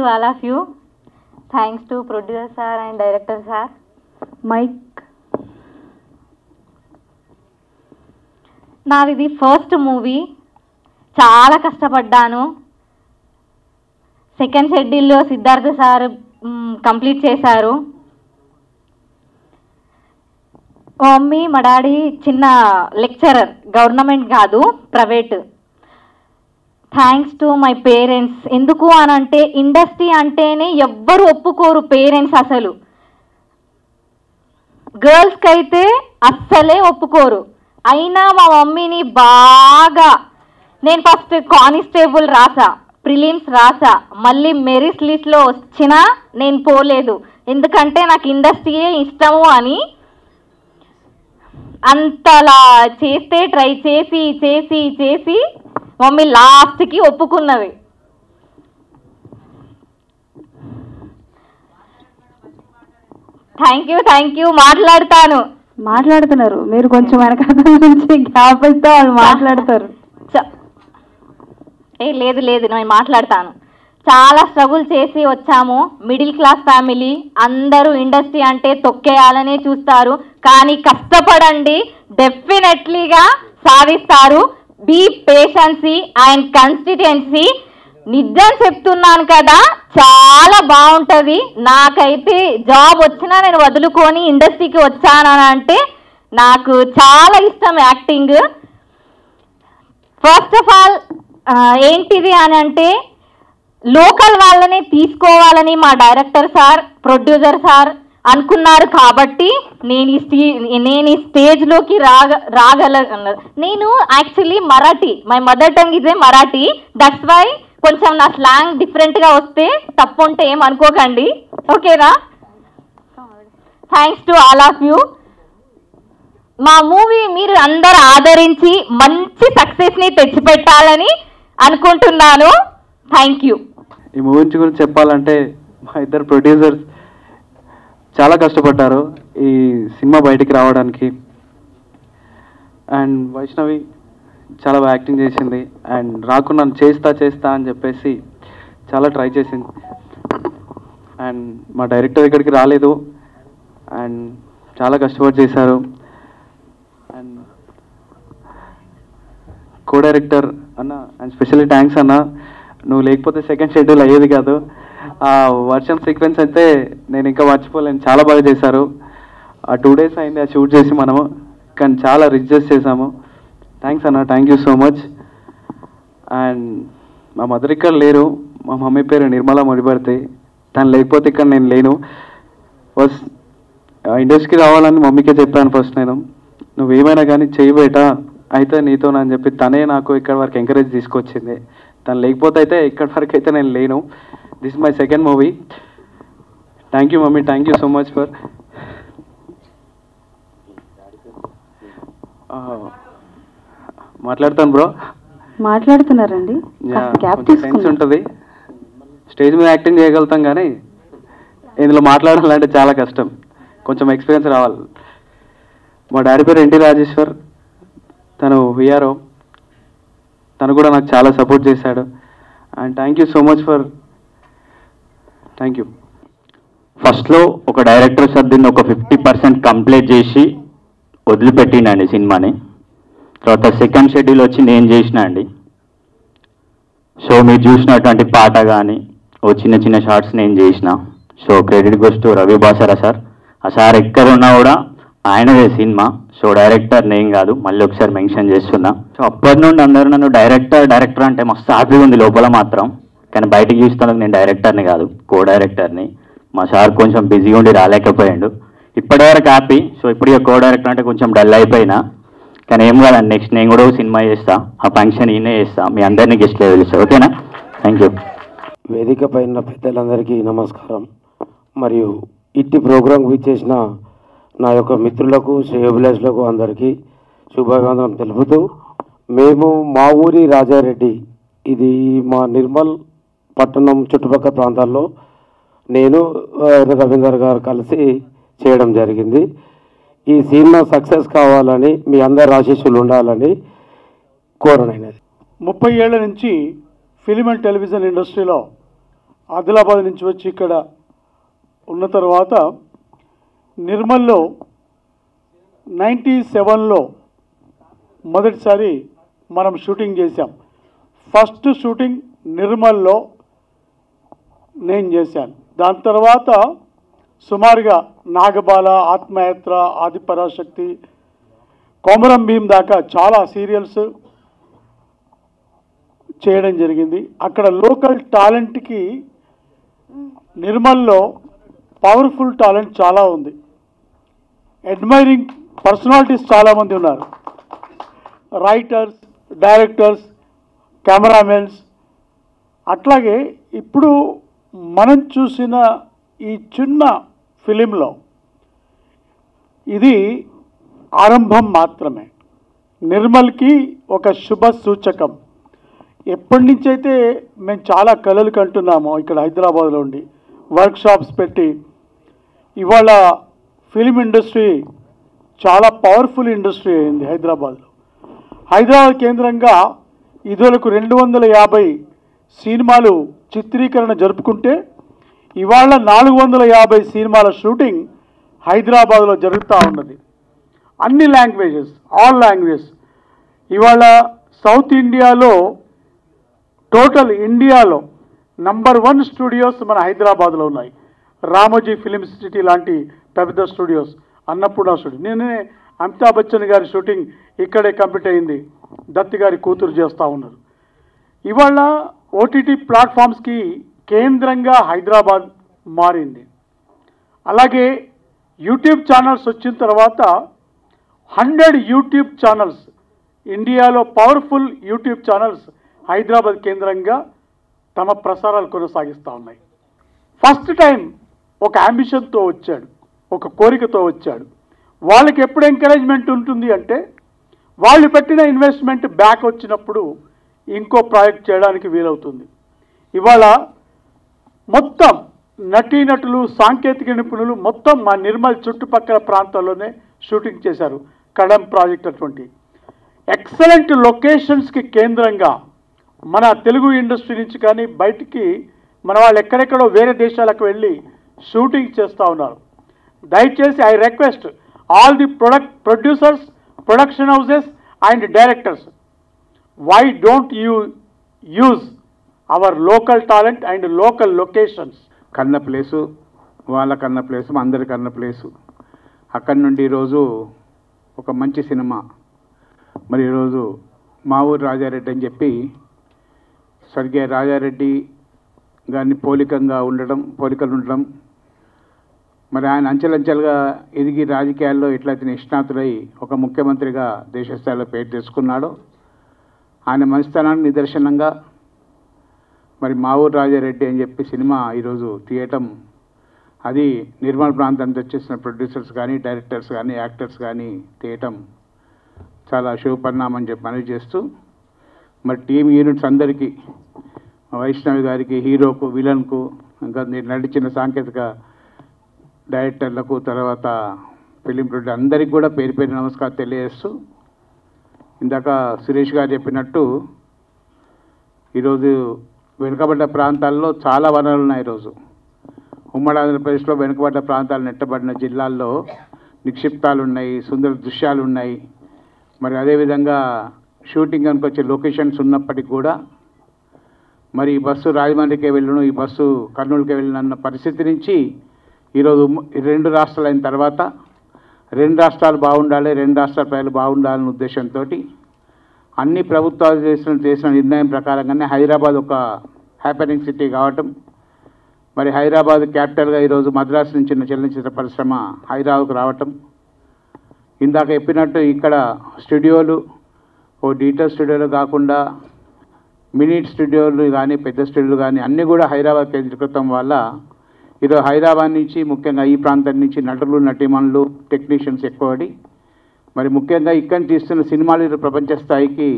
to all of you. Thanks to producer sir and director sir. Mike. నాది first movie, చాలా కష్టపడ్డాను. Second షెడ్యూల్లో Siddhartha sir complete చేశారు. మా మమ్మీ మా డాడీ చిన్న లెక్చరర్, గవర్నమెంట్ కాదు private. Thanks to my parents. ఎందుకు అని అంటే ఇండస్ట్రీ అంటేనే ఎవ్వరు ఒప్పుకోరు పేరెంట్స్, అసలు గర్ల్స్కి అయితే అస్సలే ఒప్పుకోరు. అయినా మా మమ్మీని బాగా, నేను ఫస్ట్ కానిస్టేబుల్ రాసా, ప్రిలిమ్స్ రాసా, మళ్ళీ మెరిట్ లిస్ట్లో వచ్చినా నేను పోలేదు, ఎందుకంటే నాకు ఇండస్ట్రీయే ఇష్టము అని. అంతలా చేస్తే ట్రై చేసి చేసి చేసి మమ్మీ లాస్ట్కి ఒప్పుకున్నది. Thank you. మాట్లాడుతున్నారు మీరు, కొంచెం వెనకాల నుంచి గ్యాప్ ఇస్తే వాళ్ళు మాట్లాడతారు. లేదు నేను మాట్లాడతాను. చాలా స్ట్రగుల్ చేసి వచ్చాము. మిడిల్ క్లాస్ ఫ్యామిలీ, అందరూ ఇండస్ట్రీ అంటే తొక్కేయాలనే చూస్తారు, కానీ కష్టపడండి, డెఫినెట్లీగా సాధిస్తారు. Be patience and consistency. నిజం చెప్తున్నాను కదా, చాలా బాగుంటుంది. నాకైతే జాబ్ వచ్చినా నేను వదులుకొని ఇండస్ట్రీకి వచ్చానని అంటే నాకు చాలా ఇష్టం యాక్టింగ్. ఫస్ట్ ఆఫ్ ఆల్ ఏంటిది అని అంటే లోకల్ వాళ్ళనే తీసుకోవాలని మా డైరెక్టర్ సార్, ప్రొడ్యూసర్ సార్ అనుకున్నారు, కాబట్టి నేను ఈ స్టేజ్లోకి నేను actually Marathi, my mother tongue is a Marathi, that's why కొంచెం నా స్లాంగ్ డిఫరెంట్గా వస్తే తప్పు ఉంటే ఏమనుకోకండి, ఓకేనా? Thanks to all of you. మా మూవీ మీరు అందరు ఆదరించి మంచి సక్సెస్ని తెచ్చిపెట్టాలని అనుకుంటున్నాను. Thank you. ఈ మూవీ గురించి చెప్పాలంటే మా ఇద్దరు ప్రొడ్యూసర్స్ చాలా కష్టపడ్డారు ఈ సినిమా బయటికి రావడానికి. అండ్ వైష్ణవి చాలా బాగా యాక్టింగ్ చేసింది. అండ్ రాకుండా చేస్తా అని చెప్పేసి చాలా ట్రై చేసింది. అండ్ మా డైరెక్టర్ ఇక్కడికి రాలేదు అండ్ చాలా కష్టపడి చేశారు. అండ్ కో డైరెక్టర్ అన్న అండ్ స్పెషల్లీ థ్యాంక్స్ అన్న, నువ్వు లేకపోతే సెకండ్ షెడ్యూల్ అయ్యేది కాదు. ఆ వర్షం సీక్వెన్స్ అయితే నేను ఇంకా మర్చిపోలేను, చాలా బాగా చేశారు. ఆ 2 days అయింది ఆ షూట్ చేసి మనము, కానీ చాలా రిచెస్ చేసాము. థ్యాంక్స్ అన్న, thank you so much. And మా మదర్ ఇక్కడ లేరు, మా మమ్మీ పేరు నిర్మలా ముడిపడితే, తను లేకపోతే ఇక్కడ నేను లేను. ఫస్ట్ ఇండస్ట్రీకి రావాలని మమ్మీకే చెప్పాను ఫస్ట్, నేను నువ్వేమైనా కానీ చెయ్యి బేట అయితే నీతోనని చెప్పి తనే నాకు ఇక్కడ వరకు ఎంకరేజ్ తీసుకొచ్చింది. తను లేకపోతే అయితే ఇక్కడి వరకు అయితే నేను లేను. This is my second movie. Thank you mummy, thank you so much for. మాట్లాడతాను బ్రో. మాట్లాడుతున్నారండి, సెన్స్ ఉంటుంది. స్టేజ్ మీద యాక్టింగ్ చేయగలుగుతాం కానీ ఇందులో మాట్లాడాలంటే చాలా కష్టం, కొంచెం ఎక్స్పీరియన్స్ రావాలి. మా డాడీ పేరు ఎన్టీ రాజేశ్వర్, తను విఆర్ఓ, తను కూడా నాకు చాలా సపోర్ట్ చేశాడు. And thank you so much for. Thank you. ఫస్ట్లో ఒక డైరెక్టర్ సార్ దీన్ని ఒక 50% కంప్లీట్ చేసి వదిలిపెట్టిండండి సినిమాని. తర్వాత సెకండ్ షెడ్యూల్ వచ్చి నేను చేసిన అండి. సో మీరు చూసినటువంటి పాట కానీ ఓ చిన్న షార్ట్స్ నేను చేసిన. So credit goes to Ravi Basara sir. ఆ సార్ ఎక్కడున్నా కూడా ఆయనదే సినిమా. సో డైరెక్టర్ నేను కాదు, మళ్ళీ ఒకసారి మెన్షన్ చేస్తున్నా. సో అప్పటి నుండి అందరూ నన్ను డైరెక్టర్ అంటే మస్తు హ్యాపీగా ఉంది లోపల మాత్రం, కానీ బయటకు చూస్తాను నేను డైరెక్టర్ని కాదు, కో డైరెక్టర్ని. మా సార్ కొంచెం బిజీగా ఉండి రాలేకపోయాడు. ఇప్పటివరకు హ్యాపీ. సో ఇప్పుడు కో డైరెక్టర్ అంటే కొంచెం డల్ అయిపోయినా, కానీ ఏం కాదండి, నెక్స్ట్ నేను కూడా సినిమా చేస్తా, ఆ ఫంక్షన్ ఈయనే చేస్తా, మీ అందరినీ గెస్ట్లో తెలుస్తా, ఓకేనా? Thank you. వేదిక పైన పెద్దలందరికీ నమస్కారం. మరియు ఇట్టి ప్రోగ్రాంకి విచ్చేసిన నా యొక్క మిత్రులకు, శ్రేయోభిలాషులకు అందరికీ శుభాభివందనం తెలుపుతూ, మేము మా ఊరి రాజారెడ్డి, ఇది మా నిర్మల్ పట్టణం చుట్టుపక్కల ప్రాంతాల్లో నేను రవీందర్ గారు కలిసి చేయడం జరిగింది. ఈ సినిమా సక్సెస్ కావాలని మీ అందరి ఆశీస్సులు ఉండాలని కోరనైనది. 30 ఏళ్ల నుంచి ఫిలిం అండ్ టెలివిజన్ ఇండస్ట్రీలో ఆదిలాబాద్ నుంచి వచ్చి ఇక్కడ ఉన్న తర్వాత నిర్మల్లో 97లో మొదటిసారి మనం షూటింగ్ చేశాం. ఫస్ట్ షూటింగ్ నిర్మల్లో నేను చేశాను. దాని తర్వాత సుమారుగా నాగబాల, ఆత్మయాత్ర, ఆదిపరాశక్తి, కొమరం భీం దాకా చాలా సీరియల్స్ చేయడం జరిగింది. అక్కడ లోకల్ టాలెంట్కి నిర్మల్లో పవర్ఫుల్ టాలెంట్ చాలా ఉంది. అడ్మైరింగ్ పర్సనాలిటీస్ చాలామంది ఉన్నారు. Writers, directors, cameramens. అట్లాగే ఇప్పుడు మనం చూసిన ఈ చిన్న ఫిలింలో ఇది ఆరంభం మాత్రమే. నిర్మల్కి ఒక శుభ సూచకం. ఎప్పటి నుంచైతే మేము చాలా కలలు కంటున్నామో ఇక్కడ హైదరాబాద్లో ఉండి వర్క్షాప్స్ పెట్టి, ఇవాళ ఫిలిం ఇండస్ట్రీ చాలా పవర్ఫుల్ ఇండస్ట్రీ అయింది హైదరాబాద్లో. హైదరాబాద్ కేంద్రంగా ఇదివరకు 250 సినిమాలు చిత్రీకరణ జరుపుకుంటే ఇవాళ 450 సినిమాల షూటింగ్ హైదరాబాద్లో జరుగుతూ ఉన్నది. అన్ని లాంగ్వేజెస్, ఆల్ లాంగ్వేజెస్. ఇవాళ సౌత్ ఇండియాలో, టోటల్ ఇండియాలో నంబర్ 1 స్టూడియోస్ మన హైదరాబాద్లో ఉన్నాయి. రామోజీ ఫిలిం సిటీ లాంటి పెద్ద స్టూడియోస్, అన్నపూర్ణ స్టూడియో. నేనే అమితాబ్ బచ్చన్ గారి షూటింగ్ ఇక్కడే కంప్లీట్ అయింది. దత్తి గారి కూతురు చేస్తూ ఉన్నారు. ఇవాళ ఓటీటీ ప్లాట్ఫామ్స్కి కేంద్రంగా హైదరాబాద్ మారింది. అలాగే యూట్యూబ్ ఛానల్స్ వచ్చిన తర్వాత 100 యూట్యూబ్ ఛానల్స్, ఇండియాలో పవర్ఫుల్ యూట్యూబ్ ఛానల్స్ హైదరాబాద్ కేంద్రంగా తమ ప్రసారాలు కొనసాగిస్తూ ఉన్నాయి. ఫస్ట్ టైం ఒక అంబిషన్తో వచ్చాడు, ఒక కోరికతో వచ్చాడు. వాళ్ళకి ఎప్పుడు ఎంకరేజ్మెంట్ ఉంటుంది అంటే వాళ్ళు పెట్టిన ఇన్వెస్ట్మెంట్ బ్యాక్ వచ్చినప్పుడు ఇంకో ప్రాజెక్ట్ చేయడానికి వీలవుతుంది. ఇవాళ మొత్తం నటీనటులు, సాంకేతిక నిపుణులు మొత్తం మా నిర్మల్ చుట్టుపక్కల ప్రాంతాల్లోనే షూటింగ్ చేశారు. కడం ప్రాజెక్ట్ అటువంటి ఎక్సలెంట్ లొకేషన్స్కి కేంద్రంగా మన తెలుగు ఇండస్ట్రీ నుంచి కానీ బయటికి మన వాళ్ళు ఎక్కడెక్కడో వేరే దేశాలకు వెళ్ళి షూటింగ్ చేస్తూ ఉన్నారు. దయచేసి I request all the producers, production houses and directors, why don't you use our local talent and local locations? కన్న ప్లేసు, వాళ్ళ కన్న ప్లేసు, అందరి కన్న ప్లేసు. అక్కడి నుండి ఈరోజు ఒక మంచి సినిమా, మరి ఈరోజు మా ఊరు రాజారెడ్డి అని చెప్పి స్వర్గీయ రాజారెడ్డి గారిని పోలికలు ఉండడం, మరి ఆయన అంచెలంచెలుగా ఎదిగి రాజకీయాల్లో ఎట్లయితే నిష్ణాతులై ఒక ముఖ్యమంత్రిగా దేశస్థాయిలో పేరు తెచ్చుకున్నాడో ఆయన మంచితనానికి నిదర్శనంగా మరి మా ఊరు రాజారెడ్డి అని చెప్పి సినిమా ఈరోజు తీయటం, అది నిర్మల్ ప్రాంతానికి వచ్చేసిన ప్రొడ్యూసర్స్ కానీ, డైరెక్టర్స్ కానీ, యాక్టర్స్ కానీ తీయటం చాలా శుభపరిణామం చెప్పి మనవి చేస్తూ, మరి టీమ్ యూనిట్స్ అందరికీ, వైష్ణవి గారికి, హీరోకు, విలన్కు, ఇంకా నడిచిన సాంకేతిక డైరెక్టర్లకు, తర్వాత ఫిలిం ప్రొడ్యూసర్ అందరికీ కూడా పేరు పేరు నమస్కారం తెలియజేస్తూ, ఇందాక సురేష్ గారు చెప్పినట్టు ఈరోజు వెనుకబడ్డ ప్రాంతాల్లో చాలా వనరులు ఉన్నాయి. ఈరోజు ఉమ్మడి ఆంధ్రప్రదేశ్లో వెనుకబడ్డ ప్రాంతాలు, నెట్టబడిన జిల్లాల్లో నిక్షిప్తాలు ఉన్నాయి, సుందర దృశ్యాలు ఉన్నాయి. మరి అదేవిధంగా షూటింగ్ కనుక వచ్చే లొకేషన్స్ ఉన్నప్పటికీ కూడా మరి ఈ బస్సు రాజమండ్రికే వెళ్ళను, ఈ బస్సు కర్నూలుకే వెళ్ళినన్న పరిస్థితి నుంచి ఈరోజు 2 రాష్ట్రాలు అయిన తర్వాత 2 రాష్ట్రాలు బాగుండాలి, 2 రాష్ట్రాల ప్రజలు బాగుండాలనే ఉద్దేశంతో అన్ని ప్రభుత్వాలు చేసిన నిర్ణయం ప్రకారంగానే హైదరాబాద్ ఒక హ్యాపెనింగ్ సిటీ కావటం, మరి హైదరాబాద్ క్యాపిటల్గా ఈరోజు మద్రాసు నుంచి చలనచిత్ర పరిశ్రమ హైదరాబాద్కు రావటం, ఇందాక చెప్పినట్టు ఇక్కడ స్టూడియోలు ఓ డిజిటల్ స్టూడియోలు కాకుండా మినీ స్టూడియోలు కానీ, పెద్ద స్టూడియోలు కానీ అన్నీ కూడా హైదరాబాద్ కేంద్రీకృతం వల్ల ఈరోజు హైదరాబాద్ నుంచి, ముఖ్యంగా ఈ ప్రాంతం నుంచి నటులు, నటీమణులు, టెక్నీషియన్స్ ఎక్కువడి, మరి ముఖ్యంగా ఇక్కడ తీస్తున్న సినిమాలు ఈరోజు ప్రపంచ స్థాయికి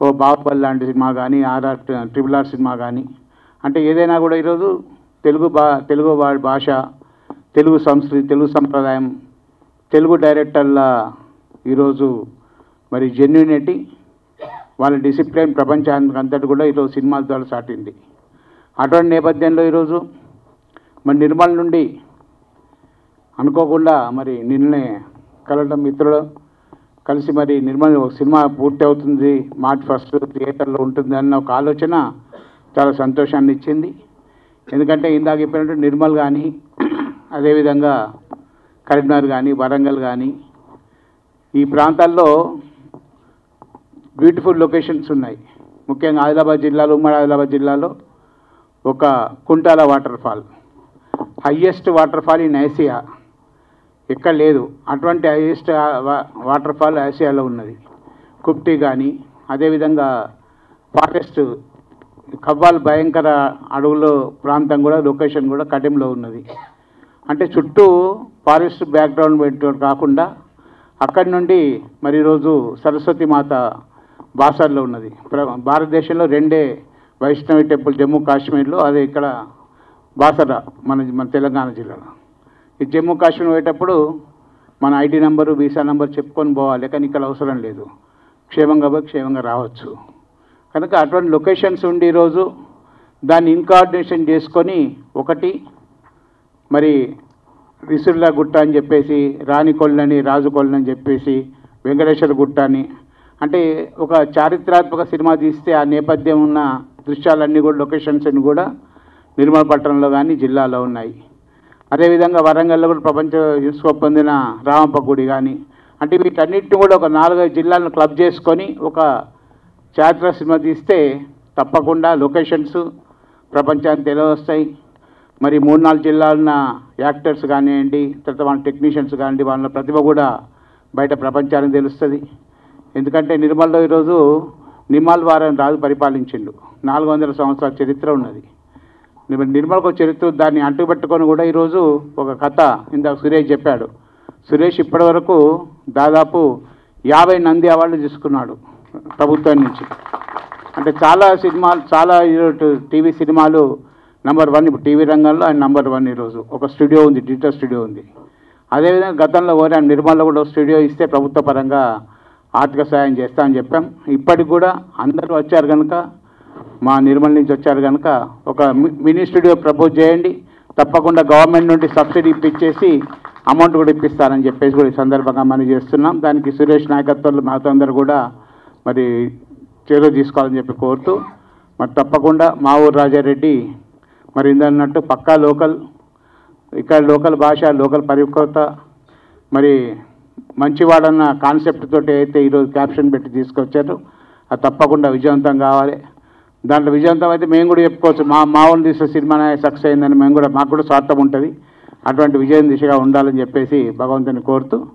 ఓ బాహుబలి లాంటి సినిమా కానీ, RRR సినిమా కానీ, అంటే ఏదైనా కూడా ఈరోజు తెలుగు వాడి భాష, తెలుగు సంస్కృతి, తెలుగు సంప్రదాయం, తెలుగు డైరెక్టర్ల ఈరోజు మరి జెన్యూనిటీ, వాళ్ళ డిసిప్లిన్ ప్రపంచానికి అంతటి కూడా ఈరోజు సినిమాల ద్వారా సాటింది. అటువంటి నేపథ్యంలో ఈరోజు మరి నిర్మల్ నుండి అనుకోకుండా మరి నిన్నే కలవడం మిత్రులు కలిసి మరి నిర్మల్ ఒక సినిమా పూర్తి అవుతుంది, మార్చ్ 1 థియేటర్లో ఉంటుంది అన్న ఒక ఆలోచన చాలా సంతోషాన్ని ఇచ్చింది. ఎందుకంటే ఇందాక చెప్పినట్టు నిర్మల్ కానీ అదేవిధంగా కరీంనగర్ కానీ వరంగల్ కానీ ఈ ప్రాంతాల్లో బ్యూటిఫుల్ లొకేషన్స్ ఉన్నాయి. ముఖ్యంగా ఆదిలాబాద్ జిల్లాలో, ఉమ్మడి ఆదిలాబాద్ జిల్లాలో ఒక Kuntala water fall, highest water fall in Asia, ఎక్కడ లేదు. అటువంటి హైయెస్ట్ వాటర్ ఫాల్ ఆసియాలో ఉన్నది. కుప్టి కానీ అదేవిధంగా ఫారెస్ట్ కవ్వాల్ భయంకర అడవుల ప్రాంతం కూడా లొకేషన్ కూడా కడెంలో ఉన్నది. అంటే చుట్టూ ఫారెస్ట్ బ్యాక్గ్రౌండ్ పెట్టడం కాకుండా అక్కడి నుండి మరి ఈరోజు సరస్వతి మాత బాసర్లో ఉన్నది. భారతదేశంలో 2 వైష్ణవి టెంపుల్ జమ్మూ కాశ్మీర్లో, అదే ఇక్కడ బాసర మన తెలంగాణ జిల్లాలో. ఈ జమ్మూ కాశ్మీర్ పోయేటప్పుడు మన ఐడి నెంబరు వీసా నెంబర్ చెప్పుకొని పోవాలి, కానీ ఇక్కడ అవసరం లేదు. క్షేమంగా పోయి క్షేమంగా రావచ్చు. కనుక అటువంటి లొకేషన్స్ ఉండి ఈరోజు దాన్ని ఇన్కార్డినేషన్ చేసుకొని ఒకటి మరి విసుర్ల గుట్ట అని చెప్పేసి, రాణి కొల్లని రాజు కొల్లని చెప్పేసి, వెంకటేశ్వర గుట్ట అని, అంటే ఒక చారిత్రాత్మక సినిమా తీస్తే ఆ నేపథ్యం ఉన్న దృశ్యాలన్నీ కూడా లొకేషన్స్ అన్నీ కూడా నిర్మల్ పట్టణంలో కానీ జిల్లాలో ఉన్నాయి. అదేవిధంగా వరంగల్లో కూడా ప్రపంచ యునెస్కో పొందిన రామప్ప గుడి కానీ, అంటే వీటన్నిటిని కూడా ఒక 4-5 జిల్లాలను క్లబ్ చేసుకొని ఒక చారిత్రక సినిమా తీస్తే తప్పకుండా లొకేషన్స్ ప్రపంచానికి తెలియవస్తాయి. మరి 3-4 జిల్లాలున్న యాక్టర్స్ కానివ్వండి, తర్వాత వాళ్ళ టెక్నీషియన్స్ కానివ్వండి, వాళ్ళ ప్రతిభ కూడా బయట ప్రపంచానికి తెలుస్తుంది. ఎందుకంటే నిర్మల్లో ఈరోజు నిమాల్ వారని రాజు పరిపాలించిండు. 400 సంవత్సరాల చరిత్ర ఉన్నది. నిర్మల్కు చరిత్ర, దాన్ని అంటుపెట్టుకొని కూడా ఈరోజు ఒక కథ ఇందాక సురేష్ చెప్పాడు. సురేష్ ఇప్పటివరకు దాదాపు 50 నంది అవార్డులు తీసుకున్నాడు ప్రభుత్వం నుంచి. అంటే చాలా సినిమాలు, చాలా టీవీ సినిమాలు నంబర్ 1 ఇప్పుడు టీవీ రంగంలో ఆయన నంబర్ 1 ఈరోజు. ఒక స్టూడియో ఉంది, డిజిటల్ స్టూడియో ఉంది. అదేవిధంగా గతంలో ఆయన నిర్మల్లో కూడా స్టూడియో ఇస్తే ప్రభుత్వ పరంగా ఆర్థిక సహాయం చేస్తామని చెప్పాం. ఇప్పటికి కూడా అందరూ వచ్చారు కనుక, మా నిర్మల్ నుంచి వచ్చారు కనుక ఒక మినీ స్టూడియో ప్రపోజ్ చేయండి, తప్పకుండా గవర్నమెంట్ నుండి సబ్సిడీ ఇప్పించేసి అమౌంట్ కూడా ఇప్పిస్తారని చెప్పేసి కూడా ఈ సందర్భంగా మనం చేస్తున్నాం. దానికి సురేష్ నాయకత్వంలో మాతో అందరూ కూడా మరి చర్య తీసుకోవాలని చెప్పి కోరుతూ, మరి తప్పకుండా మా ఊరు రాజారెడ్డి మరి ఇందన్నట్టు పక్కా లోకల్, ఇక్కడ లోకల్ భాష, లోకల్ పరిపక్వత, మరి మంచివాడన్న కాన్సెప్ట్ తోటి అయితే ఈరోజు క్యాప్షన్ పెట్టి తీసుకొచ్చారు. అది తప్పకుండా విజయవంతం కావాలి. దాంట్లో విజయవంతం అయితే మేము కూడా చెప్పుకోవచ్చు, మా ఊరిని తీసే సినిమా సక్సెస్ అయిందని మేము కూడా, మాకు కూడా స్వార్థం ఉంటుంది. అటువంటి విజయం దిశగా ఉండాలని చెప్పేసి భగవంతుని కోరుతూ